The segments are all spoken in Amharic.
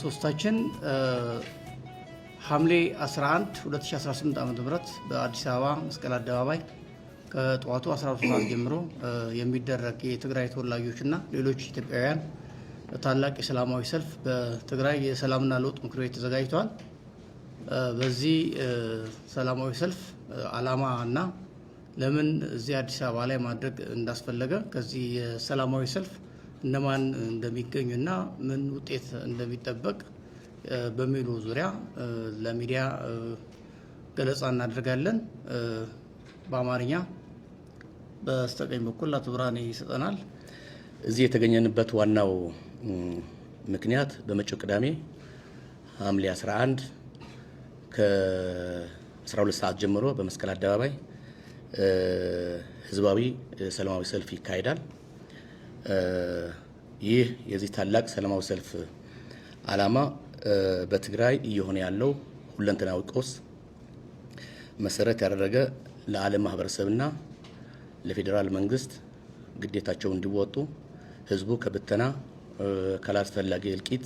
ሶስታችን ሐምሌ 11 2018 ዓ.ም በአዲስ አበባ መስቀል አደባባይ ከጠዋቱ 12 ሰዓት ጀምሮ የሚደረግ የትግራይ ተወላጆችና ሌሎች ኢትዮጵያውያን ታላቅ የሰላማዊ ሰልፍ በትግራይ የሰላምና ለውጥ ምክር ቤት ተዘጋጅቷል። በዚህ ሰላማዊ ሰልፍ ዓላማና ለምን እዚህ አዲስ አበባ ላይ ማድረግ እንዳስፈለገ ከዚህ የሰላማዊ ሰልፍ እነማን እንደሚገኙና ምን ውጤት እንደሚጠበቅ በሚሉ ዙሪያ ለሚዲያ ገለጻ እናደርጋለን። በአማርኛ በስተቀኝ በኩል አቶ ብርሃኔ ይሰጠናል። እዚህ የተገኘንበት ዋናው ምክንያት በመጪው ቅዳሜ ሐምሌ 11 ከ12 ሰዓት ጀምሮ በመስቀል አደባባይ ህዝባዊ ሰላማዊ ሰልፍ ይካሄዳል። ይህ የዚህ ታላቅ ሰላማዊ ሰልፍ ዓላማ በትግራይ እየሆነ ያለው ሁለንተናዊ ቀውስ መሰረት ያደረገ ለዓለም ማህበረሰብና ለፌዴራል መንግስት ግዴታቸውን እንዲወጡ ህዝቡ ከብተና ካላስፈላጊ እልቂት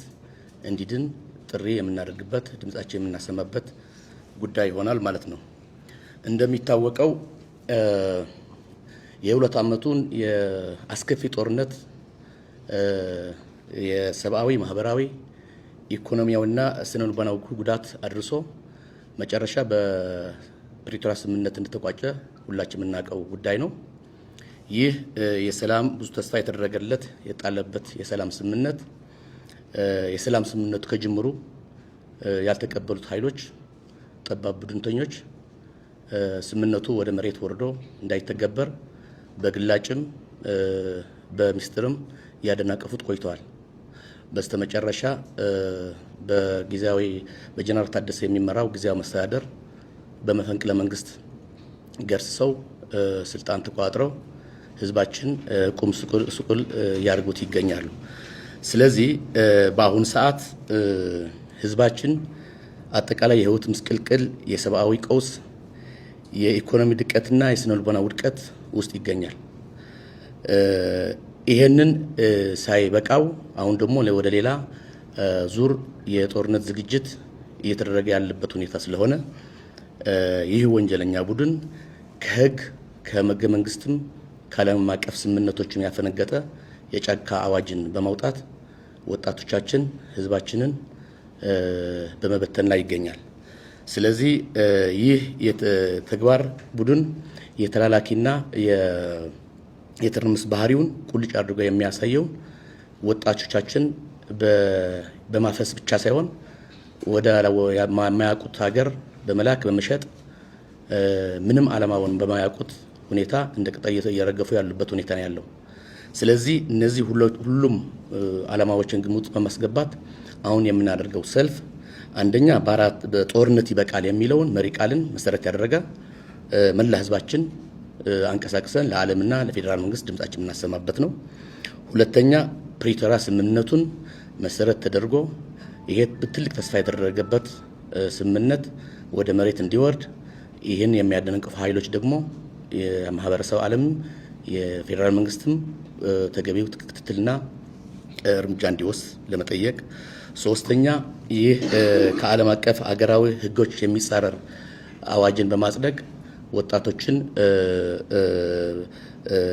እንዲድን ጥሪ የምናደርግበት ድምጻችን የምናሰማበት ጉዳይ ይሆናል ማለት ነው። እንደሚታወቀው የሁለት ዓመቱን የአስከፊ ጦርነት የሰብአዊ፣ ማህበራዊ፣ ኢኮኖሚያዊና ስነ-ልቦናዊ ጉዳት አድርሶ መጨረሻ በፕሪቶሪያ ስምምነት እንደተቋጨ ሁላችን የምናውቀው ጉዳይ ነው። ይህ የሰላም ብዙ ተስፋ የተደረገለት የጣለበት የሰላም ስምምነት የሰላም ስምምነቱ ከጅምሩ ያልተቀበሉት ኃይሎች ጠባብ ቡድንተኞች ስምምነቱ ወደ መሬት ወርዶ እንዳይተገበር በግላጭም በሚስጥርም ያደናቀፉት ቆይተዋል። በስተመጨረሻ በጀነራል ታደሰ የሚመራው ጊዜያዊ መስተዳደር በመፈንቅለ መንግስት ገርስሰው ስልጣን ተቋጥረው ህዝባችን ቁም ስቁል ያርጉት ይገኛሉ። ስለዚህ በአሁን ሰዓት ህዝባችን አጠቃላይ የህይወት ምስቅልቅል፣ የሰብአዊ ቀውስ፣ የኢኮኖሚ ድቀትና የስነ-ልቦና ውድቀት ውስጥ ይገኛል። ይሄንን ሳይበቃው አሁን ደግሞ ወደ ሌላ ዙር የጦርነት ዝግጅት እየተደረገ ያለበት ሁኔታ ስለሆነ ይህ ወንጀለኛ ቡድን ከህግ ከህገ መንግስትም ከዓለም አቀፍ ስምምነቶችም ያፈነገጠ የጫካ አዋጅን በማውጣት ወጣቶቻችን ህዝባችንን በመበተን ላይ ይገኛል። ስለዚህ ይህ የተግባር ቡድን የተላላኪና የትርምስ ባህሪውን ቁልጭ አድርጎ የሚያሳየው ወጣቶቻችን በማፈስ ብቻ ሳይሆን ወደ ማያውቁት ሀገር በመላክ በመሸጥ ምንም ዓላማውን በማያውቁት ሁኔታ እንደ ቅጠል እየረገፉ ያሉበት ሁኔታ ነው ያለው። ስለዚህ እነዚህ ሁሉም ዓላማዎችን ግምት በማስገባት አሁን የምናደርገው ሰልፍ አንደኛ በጦርነት ይበቃል የሚለውን መሪ ቃልን መሰረት ያደረገ መላ ህዝባችን አንቀሳቅሰን ለዓለምና ለፌዴራል መንግስት ድምጻችን የምናሰማበት ነው። ሁለተኛ ፕሪቶሪያ ስምምነቱን መሰረት ተደርጎ ይሄ ትልቅ ተስፋ የተደረገበት ስምምነት ወደ መሬት እንዲወርድ ይህን የሚያደናቅፉ ኃይሎች ደግሞ የማህበረሰብ ዓለም የፌዴራል መንግስትም ተገቢው ክትትልና እርምጃ እንዲወስድ ለመጠየቅ። ሶስተኛ ይህ ከዓለም አቀፍ አገራዊ ህጎች የሚጻረር አዋጅን በማጽደቅ ወጣቶችን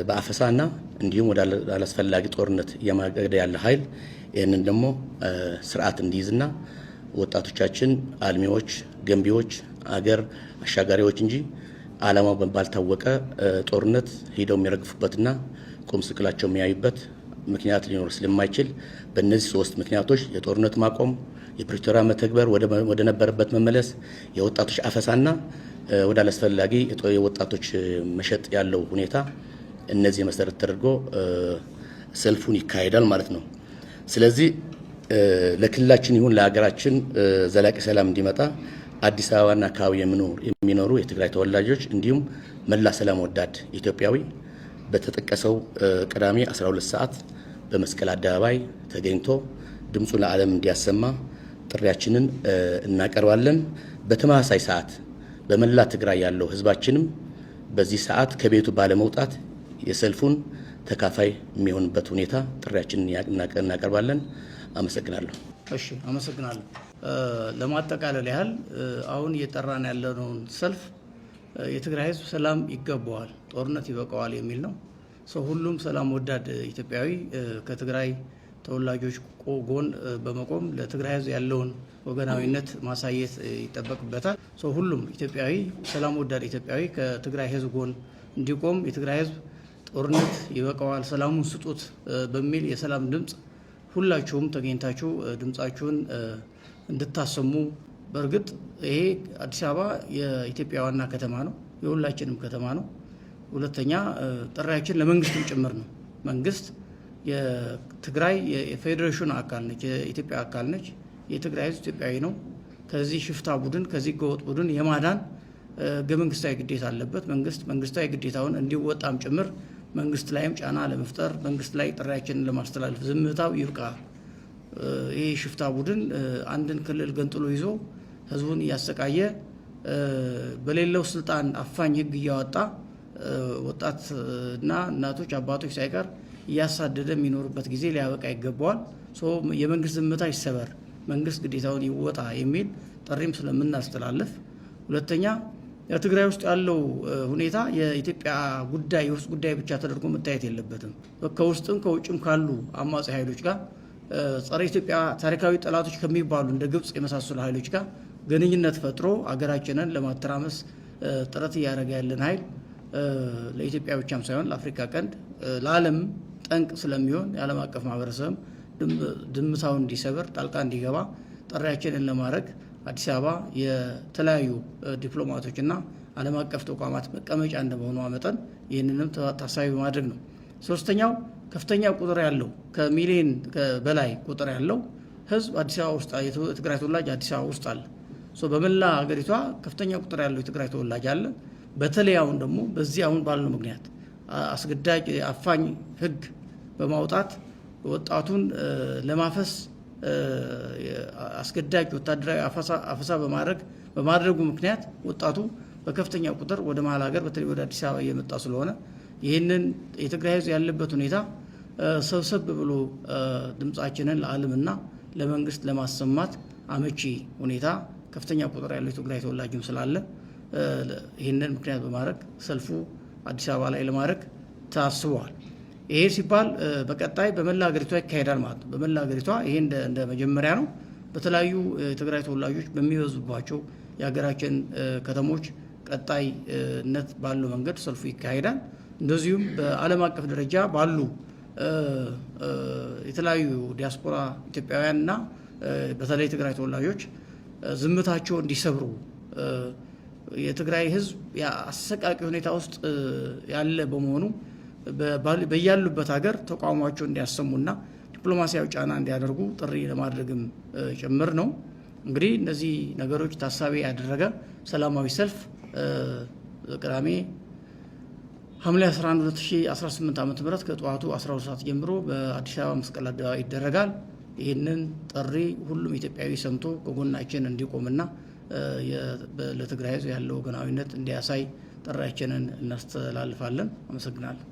በአፈሳና እንዲሁም ወደ አላስፈላጊ ጦርነት እያማገደ ያለ ኃይል ይህንን ደግሞ ስርዓት እንዲይዝና ወጣቶቻችን አልሚዎች፣ ገንቢዎች፣ አገር አሻጋሪዎች እንጂ ዓላማው ባልታወቀ ጦርነት ሄደው የሚረግፉበትና ቁም ስቅላቸው የሚያዩበት ምክንያት ሊኖር ስለማይችል በእነዚህ ሶስት ምክንያቶች የጦርነት ማቆም፣ የፕሪቶሪያ መተግበር ወደ ነበረበት መመለስ፣ የወጣቶች አፈሳና ወደ አላስፈላጊ የወጣቶች መሸጥ ያለው ሁኔታ እነዚህ መሰረት ተደርጎ ሰልፉን ይካሄዳል ማለት ነው። ስለዚህ ለክልላችን ይሁን ለሀገራችን ዘላቂ ሰላም እንዲመጣ አዲስ አበባና አካባቢ የሚኖሩ የትግራይ ተወላጆች እንዲሁም መላ ሰላም ወዳድ ኢትዮጵያዊ በተጠቀሰው ቅዳሜ 12 ሰዓት በመስቀል አደባባይ ተገኝቶ ድምፁ ለዓለም እንዲያሰማ ጥሪያችንን እናቀርባለን። በተመሳሳይ ሰዓት በመላ ትግራይ ያለው ህዝባችንም በዚህ ሰዓት ከቤቱ ባለመውጣት የሰልፉን ተካፋይ የሚሆንበት ሁኔታ ጥሪያችንን እናቀርባለን። አመሰግናለሁ። እሺ፣ አመሰግናለሁ። ለማጠቃለል ያህል አሁን እየጠራን ያለነውን ሰልፍ የትግራይ ህዝብ ሰላም ይገባዋል፣ ጦርነት ይበቃዋል የሚል ነው። ሁሉም ሰላም ወዳድ ኢትዮጵያዊ ከትግራይ ተወላጆች ጎን በመቆም ለትግራይ ህዝብ ያለውን ወገናዊነት ማሳየት ይጠበቅበታል። ሁሉም ኢትዮጵያዊ፣ ሰላም ወዳድ ኢትዮጵያዊ ከትግራይ ህዝብ ጎን እንዲቆም የትግራይ ህዝብ ጦርነት ይበቃዋል፣ ሰላሙን ስጡት በሚል የሰላም ድምፅ ሁላችሁም ተገኝታችሁ ድምፃችሁን እንድታሰሙ። በእርግጥ ይሄ አዲስ አበባ የኢትዮጵያ ዋና ከተማ ነው፣ የሁላችንም ከተማ ነው። ሁለተኛ ጥሪያችን ለመንግስትም ጭምር ነው። መንግስት የትግራይ የፌዴሬሽን አካል ነች፣ የኢትዮጵያ አካል ነች። የትግራይ ህዝብ ኢትዮጵያዊ ነው። ከዚህ ሽፍታ ቡድን ከዚህ ገወጥ ቡድን የማዳን ህገ መንግስታዊ ግዴታ አለበት። መንግስታዊ ግዴታውን እንዲወጣም ጭምር መንግስት ላይም ጫና ለመፍጠር መንግስት ላይ ጥሪያችንን ለማስተላለፍ ዝምታው ይብቃ። ይህ ሽፍታ ቡድን አንድን ክልል ገንጥሎ ይዞ ህዝቡን እያሰቃየ በሌለው ስልጣን አፋኝ ህግ እያወጣ ወጣትና እናቶች አባቶች ሳይቀር እያሳደደ የሚኖርበት ጊዜ ሊያበቃ ይገባዋል። የመንግስት ዝምታ ይሰበር፣ መንግስት ግዴታውን ይወጣ የሚል ጥሪም ስለምናስተላልፍ፣ ሁለተኛ የትግራይ ውስጥ ያለው ሁኔታ የኢትዮጵያ ጉዳይ የውስጥ ጉዳይ ብቻ ተደርጎ መታየት የለበትም። ከውስጥም ከውጭም ካሉ አማጺ ኃይሎች ጋር ጸረ ኢትዮጵያ ታሪካዊ ጠላቶች ከሚባሉ እንደ ግብጽ የመሳሰሉ ኃይሎች ጋር ግንኙነት ፈጥሮ አገራችንን ለማተራመስ ጥረት እያደረገ ያለን ኃይል ለኢትዮጵያ ብቻም ሳይሆን ለአፍሪካ ቀንድ ለዓለም ጠንቅ ስለሚሆን የዓለም አቀፍ ማህበረሰብ ድምታውን እንዲሰብር ጣልቃ እንዲገባ ጥሪያችንን ለማድረግ አዲስ አበባ የተለያዩ ዲፕሎማቶችና ዓለም አቀፍ ተቋማት መቀመጫ እንደመሆኗ መጠን ይህንንም ታሳቢ በማድረግ ነው። ሶስተኛው ከፍተኛ ቁጥር ያለው ከሚሊዮን በላይ ቁጥር ያለው ህዝብ አዲስ አበባ ውስጥ የትግራይ ተወላጅ አዲስ አበባ ውስጥ አለ። በመላ ሀገሪቷ ከፍተኛ ቁጥር ያለው የትግራይ ተወላጅ አለ። በተለይ አሁን ደግሞ በዚህ አሁን ባልነው ምክንያት አስገዳጅ አፋኝ ህግ በማውጣት ወጣቱን ለማፈስ አስገዳጅ ወታደራዊ አፈሳ በማድረጉ ምክንያት ወጣቱ በከፍተኛ ቁጥር ወደ መሀል ሀገር በተለይ ወደ አዲስ አበባ እየመጣ ስለሆነ ይህንን የትግራይ ህዝብ ያለበት ሁኔታ ሰብሰብ ብሎ ድምፃችንን ለዓለምና ለመንግስት ለማሰማት አመቺ ሁኔታ ከፍተኛ ቁጥር ያለው የትግራይ ተወላጅም ስላለ ይህንን ምክንያት በማድረግ ሰልፉ አዲስ አበባ ላይ ለማድረግ ታስበዋል። ይሄ ሲባል በቀጣይ በመላ ሀገሪቷ ይካሄዳል ማለት ነው። በመላ ሀገሪቷ ይሄ እንደ መጀመሪያ ነው። በተለያዩ የትግራይ ተወላጆች በሚበዙባቸው የሀገራችን ከተሞች ቀጣይነት ባለው መንገድ ሰልፉ ይካሄዳል። እንደዚሁም በዓለም አቀፍ ደረጃ ባሉ የተለያዩ ዲያስፖራ ኢትዮጵያውያንና በተለይ የትግራይ ተወላጆች ዝምታቸው እንዲሰብሩ የትግራይ ህዝብ አሰቃቂ ሁኔታ ውስጥ ያለ በመሆኑ በያሉበት ሀገር ተቋማቸው እንዲያሰሙና ዲፕሎማሲያዊ ጫና እንዲያደርጉ ጥሪ ለማድረግም ጭምር ነው። እንግዲህ እነዚህ ነገሮች ታሳቢ ያደረገ ሰላማዊ ሰልፍ ቅዳሜ ሐምሌ 11 2018 ዓ.ም ከጠዋቱ 12 ሰዓት ጀምሮ በአዲስ አበባ መስቀል አደባባይ ይደረጋል። ይህንን ጥሪ ሁሉም ኢትዮጵያዊ ሰምቶ ከጎናችን እንዲቆምና ለትግራይ ህዝብ ያለው ወገናዊነት እንዲያሳይ ጥሪያችንን እናስተላልፋለን። አመሰግናለሁ።